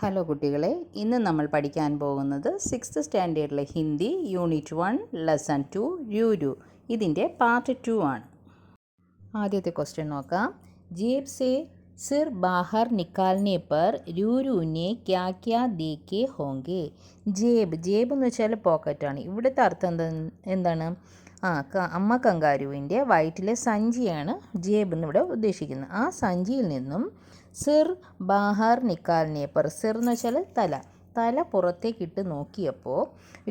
Hello കുട്ടികളെ, ഇന്ന് നമ്മൾ പഠിക്കാൻ പോകുന്നത് 6th സ്റ്റാൻഡേർഡിലെ ഹിന്ദി യൂണിറ്റ് 1 ലെസൺ 2 രൂരു. ഇതിൻ്റെ പാർട്ട് 2 ആണ്. ആദ്യത്തെ ക്വസ്റ്റ്യൻ നോക്കാം. ജേബ് സെ സിർ ബാഹർ നിക്കാൽനെ പർ രൂരുനെ ക്യാ ക്യാ ദേക്കെ ഹോങ്കെ. ജേബ് എന്ന് വെച്ചാൽ പോക്കറ്റാണ്. ഇവിടുത്തെ അർത്ഥം എന്താണ്? അമ്മ കങ്കാരുവിൻ്റെ വയറ്റിലെ സഞ്ചിയാണ് ജേബ് എന്നിവിടെ ഉദ്ദേശിക്കുന്നത്. ആ സഞ്ചിയിൽ നിന്നും സിർ ബാഹർ നിക്കാൽനെ പർ, സിർ എന്ന് വെച്ചാൽ തല പുറത്തേക്കിട്ട് നോക്കിയപ്പോൾ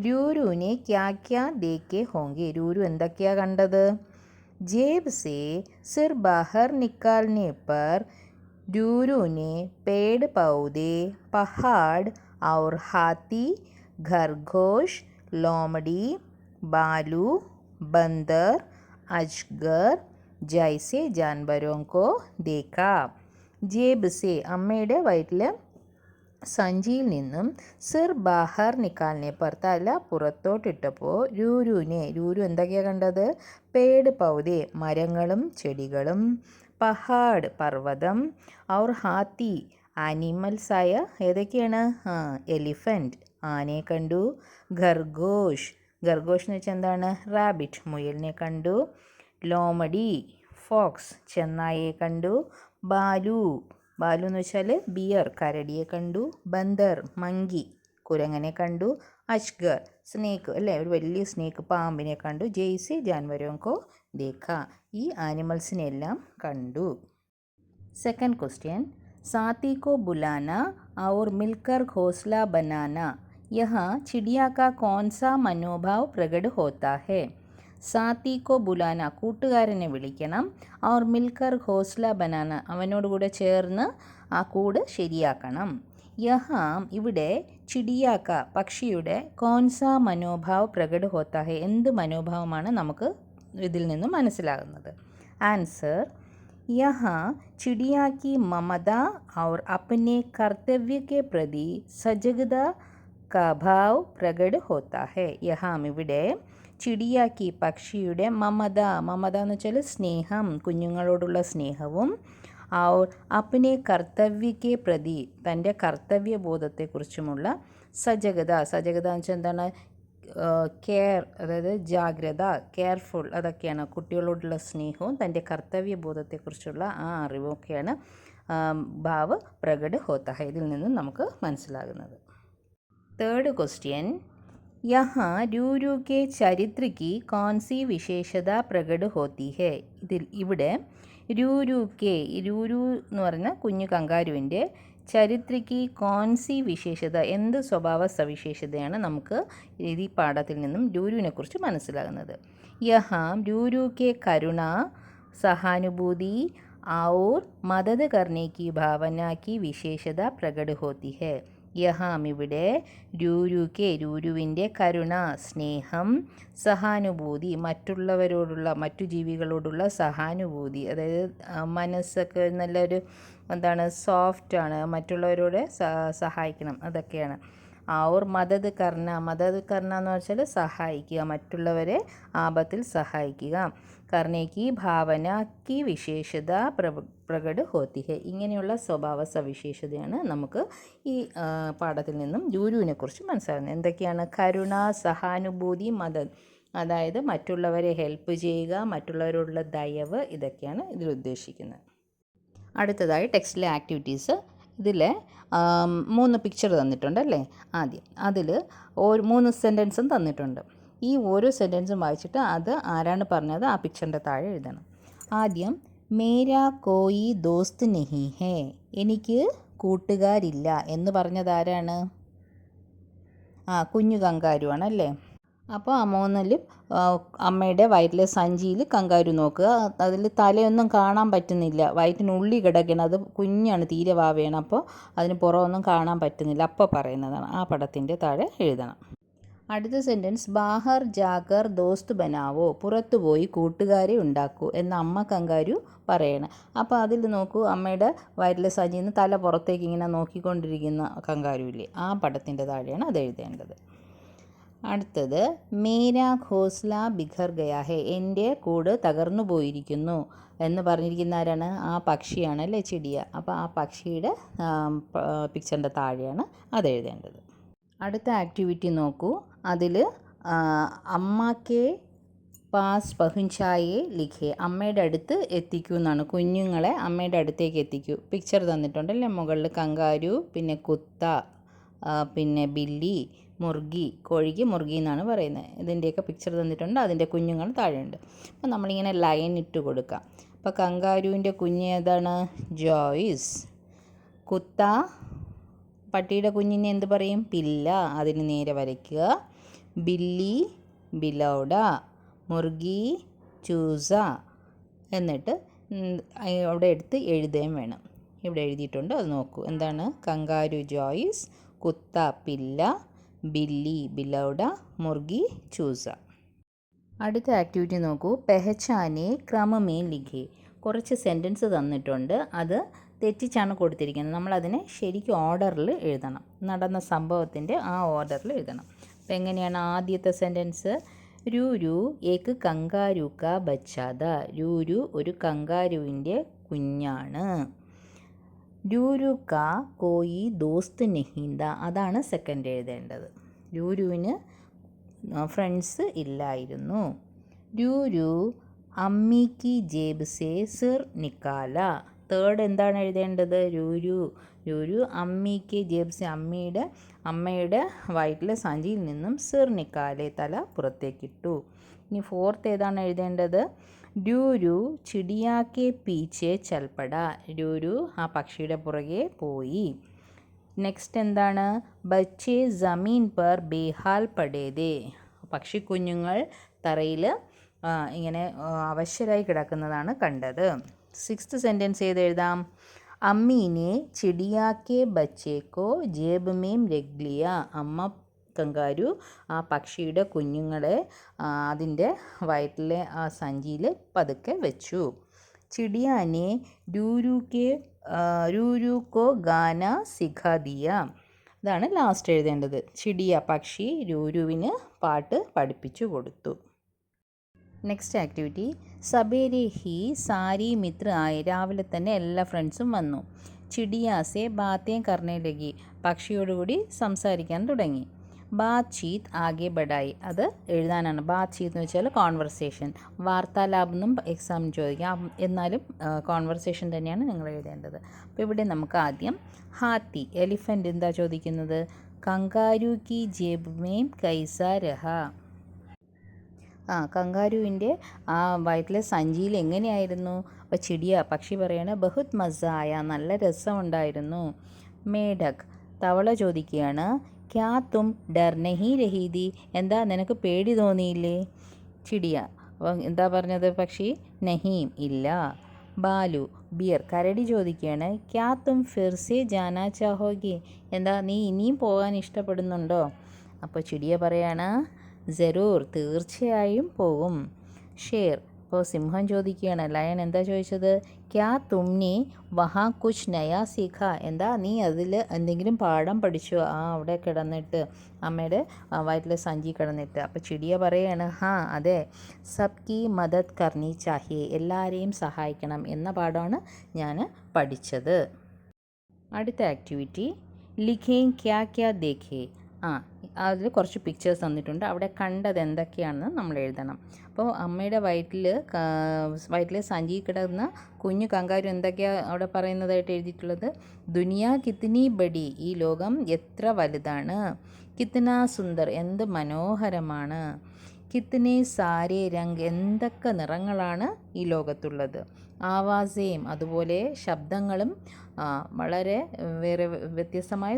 രൂരുവിനെ ക്യാ ക്യാ ദേക്കെ ഹോങ്കെ, രൂരു എന്തൊക്കെയാണ് കണ്ടത്? जेब से सिर बाहर निकालने पर रूरू ने पेड़ पौधे, पहाड़ और हाथी, खरगोश, लोमड़ी, भालू, बंदर, अजगर जैसे जानवरों को देखा. जेब से അമ്മയുടെ വയറ്റിലെ സഞ്ചിയിൽ നിന്നും സിർ ബാഹർ നിക്കാലിനെ പർ, തല പുറത്തോട്ടിട്ടപ്പോൾ രൂരു എന്തൊക്കെയാണ് കണ്ടത്? പേട് പൗതെ, മരങ്ങളും ചെടികളും, പഹാഡ് പർവ്വതം, ഔർ ഹാത്തി ആനിമൽസായ ഏതൊക്കെയാണ്? എലിഫൻറ്റ് ആനയെ കണ്ടു, ഖർഗോഷ് എന്ന് വെച്ചാൽ എന്താണ്? റാബിറ്റ് മുയലിനെ കണ്ടു, ലോമടി ഫോക്സ് ചെന്നായയെ കണ്ടു, ബാലു എന്ന് വെച്ചാൽ ബിയർ കരടിയെ കണ്ടു, ബന്ദർ മങ്കി കുരങ്ങനെ കണ്ടു, അജ്ഗർ സ്നേക്ക് അല്ലേ, ഒരു വലിയ സ്നേക്ക് പാമ്പിനെ കണ്ടു, ജയ്സെ ജാൻവരോങ്കോ ദേഖ, ഈ ആനിമൽസിനെല്ലാം കണ്ടു. Second question. സാത്തി കോ ബുലാന ഔർ മിൽക്കർ ഘോസ്ല ബനാന, യഹാ ചിടിയ കാ കോൺ സാ മനോഭാവ് പ്രകട് ഹോത്താ ഹെ. സാത്തി കോ ബുലാന, കൂട്ടുകാരനെ വിളിക്കണം, ഔർ മിൽക്കർ ഘോസ്ല ബനാന, അവനോടുകൂടെ ചേർന്ന് ആ കൂട് ശരിയാക്കണം. യഹാം ഇവിടെ ചിടിയാക്ക പക്ഷിയുടെ കോൺസാ മനോഭാവ് പ്രകട് ഹോത്താ ഹെ, എന്ത് മനോഭാവമാണ് നമുക്ക് ഇതിൽ നിന്നും മനസ്സിലാകുന്നത്? ആൻസർ, യഹാ ചിടിയാ की ममता और अपने कर्तव्य के प्रति सजगता का भाव प्रकट होता है. യഹാം ഇവിടെ ചിടിയാക്കി പക്ഷിയുടെ മമത എന്ന് വെച്ചാൽ സ്നേഹം, കുഞ്ഞുങ്ങളോടുള്ള സ്നേഹവും, ഔർ അപ്നെ കർത്തവ്യക്കെ പ്രതി, തൻ്റെ കർത്തവ്യബോധത്തെക്കുറിച്ചുമുള്ള സജഗത എന്ന് വെച്ചാൽ എന്താണ്? കെയർ, അതായത് ജാഗ്രത, കെയർഫുൾ, അതൊക്കെയാണ് കുട്ടികളോടുള്ള സ്നേഹവും തൻ്റെ കർത്തവ്യബോധത്തെക്കുറിച്ചുള്ള ആ അറിവൊക്കെയാണ് ഭാവ് പ്രകട് ഹോത്ത ഹെ, ഇതിൽ നിന്നും നമുക്ക് മനസ്സിലാകുന്നത്. Third question. യഹാ രൂരു കെ ചരിത്ര കി കോൺസി വിശേഷത പ്രകട് ഹോത്തി ഹെ. ഇവിടെ രൂരു എന്ന് പറഞ്ഞ കുഞ്ഞു കങ്കാരുവിൻ്റെ ചരിത്രയ്ക്ക് കോൺസി വിശേഷത, എന്ത് സ്വഭാവ സവിശേഷതയാണ് നമുക്ക് ഈ പാഠത്തിൽ നിന്നും രൂരുവിനെ കുറിച്ച് മനസ്സിലാകുന്നത്? യഹാം രൂരു കെ കരുണ, സഹാനുഭൂതി ഔർ മദത് കർനെ കി ഭാവന കി വിശേഷത പ്രകട് ഹോത്തി ഹെ. യഹാം ഇവിടെ രൂരുവിൻ്റെ കരുണ സ്നേഹം, സഹാനുഭൂതി മറ്റു ജീവികളോടുള്ള സഹാനുഭൂതി, അതായത് മനസ്സൊക്കെ നല്ലൊരു സോഫ്റ്റാണ്, മറ്റുള്ളവരോട് സഹായിക്കണം, അതൊക്കെയാണ്. ഔർ മദത് കർണ എന്ന് വെച്ചാൽ സഹായിക്കുക, മറ്റുള്ളവരെ ആപത്തിൽ സഹായിക്കുക. കർണേക്ക് ഭാവനക്ക് വിശേഷത പ്രകട് ഹോത്തി ഹെ. ഇങ്ങനെയുള്ള സ്വഭാവ സവിശേഷതയാണ് നമുക്ക് ഈ പാഠത്തിൽ നിന്നും രൂരുവിനെ കുറിച്ച് മനസ്സിലാകുന്നത്. എന്തൊക്കെയാണ്? കരുണ, സഹാനുഭൂതി, മദത്, അതായത് മറ്റുള്ളവരെ ഹെൽപ്പ് ചെയ്യുക, മറ്റുള്ളവരോടുള്ള ദയവ്, ഇതൊക്കെയാണ് ഇതിൽ ഉദ്ദേശിക്കുന്നത്. അടുത്തതായി ടെക്സ്റ്റിലെ ആക്ടിവിറ്റീസ്. ഇതിൽ 3 പിക്ചർ തന്നിട്ടുണ്ട് അല്ലേ? ആദ്യം അതിൽ 3 സെൻറ്റൻസും തന്നിട്ടുണ്ട്. ഈ ഓരോ സെൻറ്റൻസും വായിച്ചിട്ട് അത് ആരാണ് പറഞ്ഞത് ആ പിക്ചറിൻ്റെ താഴെ എഴുതണം. ആദ്യം മേരാ കോയി ദോസ്ത് നഹി ഹേ, എനിക്ക് കൂട്ടുകാരില്ല എന്ന് പറഞ്ഞത് ആരാണ്? കുഞ്ഞു കങ്കാരുവാണ് അല്ലേ? അപ്പോൾ ആ 3ലും അമ്മയുടെ വയറ്റിലെ സഞ്ചിയിൽ കങ്കാരു നോക്കുക. അതിൽ തലയൊന്നും കാണാൻ പറ്റുന്നില്ല, വയറ്റിനുള്ളിൽ കിടക്കണം, അത് കുഞ്ഞാണ്, തീരെ വാവയാണ്, അപ്പോൾ അതിന് പുറമൊന്നും കാണാൻ പറ്റുന്നില്ല. അപ്പോൾ പറയുന്നതാണ്, ആ പടത്തിൻ്റെ താഴെ എഴുതണം. അടുത്ത സെൻറ്റൻസ്, ബാഹർ ജാകർ ദോസ്ത് ബനാവോ, പുറത്തു പോയി കൂട്ടുകാരെ ഉണ്ടാക്കൂ എന്ന് അമ്മ കങ്കാരു പറയണം. അപ്പോൾ അതിൽ നോക്കൂ, അമ്മയുടെ വയറ്റിലെ സഞ്ചിയിൽ നിന്ന് തല പുറത്തേക്ക് ഇങ്ങനെ നോക്കിക്കൊണ്ടിരിക്കുന്ന കങ്കാരു ഇല്ലേ, ആ പടത്തിൻ്റെ താഴെയാണ് അത് എഴുതേണ്ടത്. അടുത്തത് മേരാ ഘോസ്ല ബിഖർ ഗയാ ഹെ, എൻ്റെ കൂട് തകർന്നു പോയിരിക്കുന്നു എന്ന് പറഞ്ഞിരിക്കുന്ന ആരാണ്? ആ പക്ഷിയാണ് അല്ലേ, ചിടിയ. അപ്പോൾ ആ പക്ഷിയുടെ പിക്ചറിൻ്റെ താഴെയാണ് അത് എഴുതേണ്ടത്. അടുത്ത ആക്ടിവിറ്റി നോക്കൂ. അതിൽ അമ്മക്കെ പാസ് പഹുഞ്ചായെ ലിഖേ, അമ്മയുടെ അടുത്ത് എത്തിക്കൂ എന്നാണ്. കുഞ്ഞുങ്ങളെ അമ്മയുടെ അടുത്തേക്ക് എത്തിക്കൂ. പിക്ചർ തന്നിട്ടുണ്ടല്ലേ മുകളിൽ. കങ്കാരു, പിന്നെ കുത്ത, പിന്നെ ബില്ലി, മുർഗി, കോഴിക്ക് മുർഗി എന്നാണ് പറയുന്നത്. ഇതിൻ്റെയൊക്കെ പിക്ചർ തന്നിട്ടുണ്ട്. അതിൻ്റെ കുഞ്ഞുങ്ങൾ താഴെയുണ്ട്. അപ്പോൾ നമ്മളിങ്ങനെ ലൈൻ ഇട്ട് കൊടുക്കാം. അപ്പോൾ കങ്കാരുവിൻ്റെ കുഞ്ഞ് ഏതാണ്? ജോയ്സ്. കുത്ത, പട്ടിയുടെ കുഞ്ഞിനെ എന്ത് പറയും? പില്ല. അതിന് നേരെ വരയ്ക്കുക. ബില്ലി, ബിലൗഡ. മുർഗി, ചൂസ. എന്നിട്ട് അവിടെ എടുത്ത് എഴുതുകയും വേണം. ഇവിടെ എഴുതിയിട്ടുണ്ട്, അത് നോക്കൂ. എന്താണ്? കങ്കാരു ജോയ്സ്, കുത്ത പില്ല, ബില്ലി ബിലൗഡ, മുർഗി ചൂസ. അടുത്ത ആക്ടിവിറ്റി നോക്കൂ. പെഹച്ചാനെ ക്രമമേ ലിഖേ. കുറച്ച് സെൻറ്റൻസ് തന്നിട്ടുണ്ട്. അത് തെറ്റിച്ചാണ് കൊടുത്തിരിക്കുന്നത്. നമ്മളതിനെ ശരിക്കും ഓർഡറിൽ എഴുതണം. നടന്ന സംഭവത്തിൻ്റെ ആ ഓർഡറിൽ എഴുതണം. അപ്പോൾ എങ്ങനെയാണ് ആദ്യത്തെ സെൻറ്റൻസ്? രൂരു ഏക്ക് കങ്കാരു കാ ബച്ചാത. രൂരു ഒരു കങ്കാരുവിൻ്റെ കുഞ്ഞാണ്. രൂരു കാ കോയി ദോസ്ത് നഹീന്ത. അതാണ് സെക്കൻഡ് എഴുതേണ്ടത്. രൂരുവിന് ഫ്രണ്ട്സ് ഇല്ലായിരുന്നു. രൂരു അമ്മി കി ജേബ് സേ സിർ നിക്കാല. തേർഡ് എന്താണ് എഴുതേണ്ടത്? രൂരു അമ്മി കി ജേബ് സേ, അമ്മയുടെ വയറ്റിലെ സഞ്ചിയിൽ നിന്നും സിർ നിക്കാലെ, തല പുറത്തേക്കിട്ടു. ഇനി ഫോർത്ത് ഏതാണ് എഴുതേണ്ടത്? രൂരു ചിടിയാക്കെ പീച്ചെ ചൽപ്പട. രൂരു ആ പക്ഷിയുടെ പുറകെ പോയി. നെക്സ്റ്റ് എന്താണ്? ബച്ചെ ജമീൻ പർ ബേഹാൽ പടേതേ. പക്ഷിക്കുഞ്ഞുങ്ങൾ തറയിൽ ഇങ്ങനെ അവശരായി കിടക്കുന്നതാണ് കണ്ടത്. സിക്സ്ത് സെൻറ്റൻസ് ഏതെഴുതാം? അമ്മീനെ ചിടിയാക്കെ ബച്ചേക്കോ ജേബ് മേം രഖ് ലിയ. അമ്മ കങ്കാരു ആ പക്ഷിയുടെ കുഞ്ഞുങ്ങളെ അതിൻ്റെ വയറ്റിലെ ആ സഞ്ചിയിൽ പതുക്കെ വെച്ചു. ചിടിയാനെ രൂരുക്കോ ഗാന സിഖാ ദിയ. ഇതാണ് ലാസ്റ്റ് എഴുതേണ്ടത്. ചിടിയ പക്ഷി രൂരുവിന് പാട്ട് പഠിപ്പിച്ചു കൊടുത്തു. Next activity. സബേരെ ഹി സാരി മിത്ര ആയി. രാവിലെ തന്നെ എല്ലാ ഫ്രണ്ട്സും വന്നു. ചിടിയാസെ ബാത്തേം കർണേ ലഗി. പക്ഷിയോടുകൂടി സംസാരിക്കാൻ തുടങ്ങി. ബാത് ചീത്ത് ആകെ ബഡായി. അത് എഴുതാനാണ്. ബാത് ചീത്ത് എന്ന് വെച്ചാൽ കോൺവെർസേഷൻ. വാർത്താലാപം എന്നും എക്സാം ചോദിക്കാം. എന്നാലും കോൺവെർസേഷൻ തന്നെയാണ് നിങ്ങൾ എഴുതേണ്ടത്. അപ്പോൾ ഇവിടെ നമുക്ക് ആദ്യം ഹാത്തി, എലിഫൻ്റ് എന്താ ചോദിക്കുന്നത്? കങ്കാരു കി ജേബ് മേം കൈസ രഹ. കങ്കാരുവിൻ്റെ ആ വയറ്റിലെ സഞ്ചിയിൽ എങ്ങനെയായിരുന്നു? അപ്പോൾ ചിടിയ പക്ഷി പറയാണ് ബഹുത് മസ ആയ, നല്ല രസമുണ്ടായിരുന്നു. മേഢക് തവള ചോദിക്കുകയാണ് ക്യാ തും ഡർ നഹി രഹീതി. എന്താ നിനക്ക് പേടി തോന്നിയില്ലേ? ചിടിയ എന്താ പറഞ്ഞത്? പക്ഷി നഹീം ഇല്ല. ബാലു ബിയർ കരടി ചോദിക്കുകയാണ് ക്യാ തും ഫിർസെ ജാനാ ചാഹോഗി. എന്താ നീ ഇനിയും പോകാൻ ഇഷ്ടപ്പെടുന്നുണ്ടോ? അപ്പോൾ ചിടിയ പറയാണ് ജറൂർ, തീർച്ചയായും പോകും. ഷേർ, ഇപ്പോൾ സിംഹം ചോദിക്കുകയാണ്. ലയൺ എന്താ ചോദിച്ചത്? ക്യാ തുമ്നെ വഹാ കുച്ച് നയാ സീഖ. എന്താ നീ അതിൽ എന്തെങ്കിലും പാഠം പഠിച്ചോ അവിടെ കിടന്നിട്ട്, അമ്മയുടെ വയറ്റിലെ സഞ്ചി കിടന്നിട്ട്? അപ്പോൾ ചിടിയ പറയാണ് അതെ, സബ്കി മദത് കർണി ചാഹിയെ, എല്ലാവരെയും സഹായിക്കണം എന്ന പാഠമാണ് ഞാൻ പഠിച്ചത്. അടുത്ത ആക്ടിവിറ്റി ലിഖേ ക്യാ ക്യാ ദേഖേ. അതിൽ കുറച്ച് പിക്ചേഴ്സ് തന്നിട്ടുണ്ട്. അവിടെ കണ്ടത് എന്തൊക്കെയാണെന്ന് നമ്മൾ എഴുതണം. അപ്പോൾ അമ്മയുടെ വയറ്റിലെ സഞ്ചി കിടന്ന കുഞ്ഞു കങ്കാരു എന്തൊക്കെയാണ് അവിടെ പറയുന്നതായിട്ട് എഴുതിയിട്ടുള്ളത്? ദുനിയ കിത്നി ബഡി, ഈ ലോകം എത്ര വലുതാണ്. കിത്ന സുന്ദർ, എന്ത് മനോഹരമാണ്. കിത്നെ സാരേ രംഗ്, എന്തൊക്കെ നിറങ്ങളാണ് ഈ ലോകത്തുള്ളത്. ആവാസേം, അതുപോലെ ശബ്ദങ്ങളും വളരെ വേറെ വ്യത്യസ്തമായ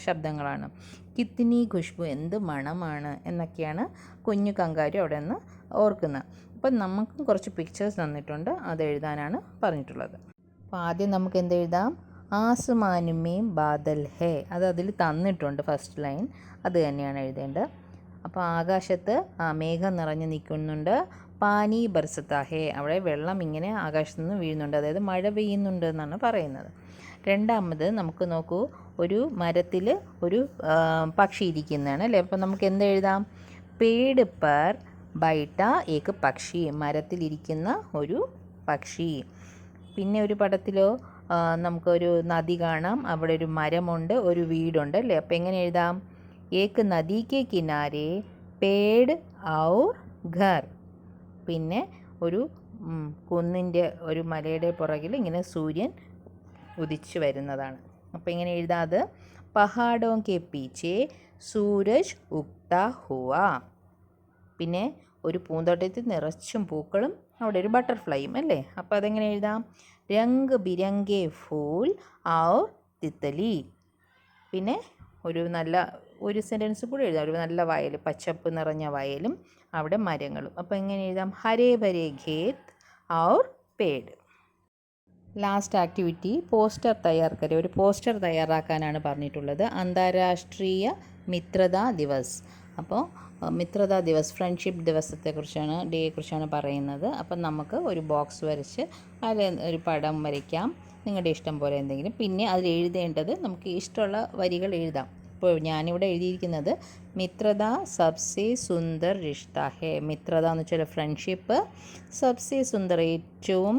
ശബ്ദങ്ങളാണ്. കിത്നി ഖുഷ്ബു, എന്ത് മണമാണ് എന്നൊക്കെയാണ് കുഞ്ഞു കങ്കാരു അവിടെ നിന്ന് ഓർക്കുന്നത്. അപ്പം നമുക്കും കുറച്ച് പിക്ചേഴ്സ് തന്നിട്ടുണ്ട്, അത് എഴുതാനാണ് പറഞ്ഞിട്ടുള്ളത്. അപ്പോൾ ആദ്യം നമുക്ക് എന്തെഴുതാം? ആസ്മാനുമേം ബാദൽ ഹേ, അത് അതിൽ തന്നിട്ടുണ്ട്. ഫസ്റ്റ് ലൈൻ അത് തന്നെയാണ് എഴുതേണ്ടത്. അപ്പോൾ ആകാശത്ത് മേഘം നിറഞ്ഞു നിൽക്കുന്നുണ്ട്. പാനി ബർസത്ത ഹേ, അവിടെ വെള്ളം ഇങ്ങനെ ആകാശത്തു നിന്ന് വീഴുന്നുണ്ട്, അതായത് മഴ പെയ്യുന്നുണ്ട് എന്നാണ് പറയുന്നത്. രണ്ടാമത് നമുക്ക് നോക്കൂ, ഒരു മരത്തിൽ ഒരു പക്ഷി ഇരിക്കുന്നതാണ് അല്ലേ. അപ്പോൾ നമുക്ക് എന്തെഴുതാം? പേട് പർ ബൈട്ട ഏക്ക് പക്ഷി, മരത്തിലിരിക്കുന്ന ഒരു പക്ഷി. പിന്നെ ഒരു പടത്തിലോ നമുക്കൊരു നദി കാണാം, അവിടെ ഒരു മരമുണ്ട്, ഒരു വീടുണ്ട് അല്ലേ. അപ്പോൾ എങ്ങനെ എഴുതാം? ഏക്ക് നദി കെ കിനാരെ പേട് ഔർ ഘർ. പിന്നെ ഒരു കുന്നിൻ്റെ ഒരു മലയുടെ പുറകിൽ ഇങ്ങനെ സൂര്യൻ ഉദിച്ചു വരുന്നതാണ്. അപ്പോൾ എങ്ങനെ എഴുതാം അത്? പഹാഡോ കെ പീച്ചെ സൂരജ് ഉഗ്താ ഹുവാ. പിന്നെ ഒരു പൂന്തോട്ടത്തിൽ നിറച്ചും പൂക്കളും അവിടെ ഒരു ബട്ടർഫ്ലൈയും അല്ലേ. അപ്പോൾ അതെങ്ങനെ എഴുതാം? രംഗ് ബിരംഗെ ഫൂൽ ഔർ തിത്തലി. പിന്നെ ഒരു സെൻറ്റൻസ് കൂടി എഴുതാം. ഒരു നല്ല വയൽ, പച്ചപ്പ് നിറഞ്ഞ വയലും അവിടെ മരങ്ങളും. അപ്പോൾ എങ്ങനെ എഴുതാം? ഹരേ ഭരേ ഖേത് our Ped. Last activity poster തയ്യാർ കരെ. ഒരു പോസ്റ്റർ തയ്യാറാക്കാനാണ് പറഞ്ഞിട്ടുള്ളത്. അന്താരാഷ്ട്രീയ മിത്രതാ ദിവസ്. അപ്പോൾ മിത്രതാ ദിവസ്, ഫ്രണ്ട്ഷിപ്പ് ദിവസത്തെക്കുറിച്ചാണ്, ഡേയെക്കുറിച്ചാണ് പറയുന്നത്. അപ്പം നമുക്ക് ഒരു ബോക്സ് വരച്ച് അതിൽ ഒരു പടം വരയ്ക്കാം, നിങ്ങളുടെ ഇഷ്ടം പോലെ എന്തെങ്കിലും. പിന്നെ അതിൽ എഴുതേണ്ടത് നമുക്ക് ഇഷ്ടമുള്ള വരികൾ എഴുതാം. ഇപ്പോൾ ഞാനിവിടെ എഴുതിയിരിക്കുന്നത് മിത്രത സബ്സെ സുന്ദർ റിഷ്ത ഹേ. മിത്രത എന്ന് വെച്ചാൽ ഫ്രണ്ട്ഷിപ്പ്, സബ്സെ സുന്ദർ ഏറ്റവും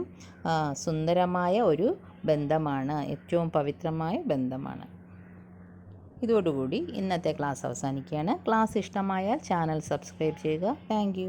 സുന്ദരമായ ഒരു ബന്ധമാണ്, ഏറ്റവും പവിത്രമായ ബന്ധമാണ്. ഇതോടുകൂടി ഇന്നത്തെ ക്ലാസ് അവസാനിക്കുകയാണ്. ക്ലാസ് ഇഷ്ടമായാൽ ചാനൽ സബ്സ്ക്രൈബ് ചെയ്യുക. താങ്ക്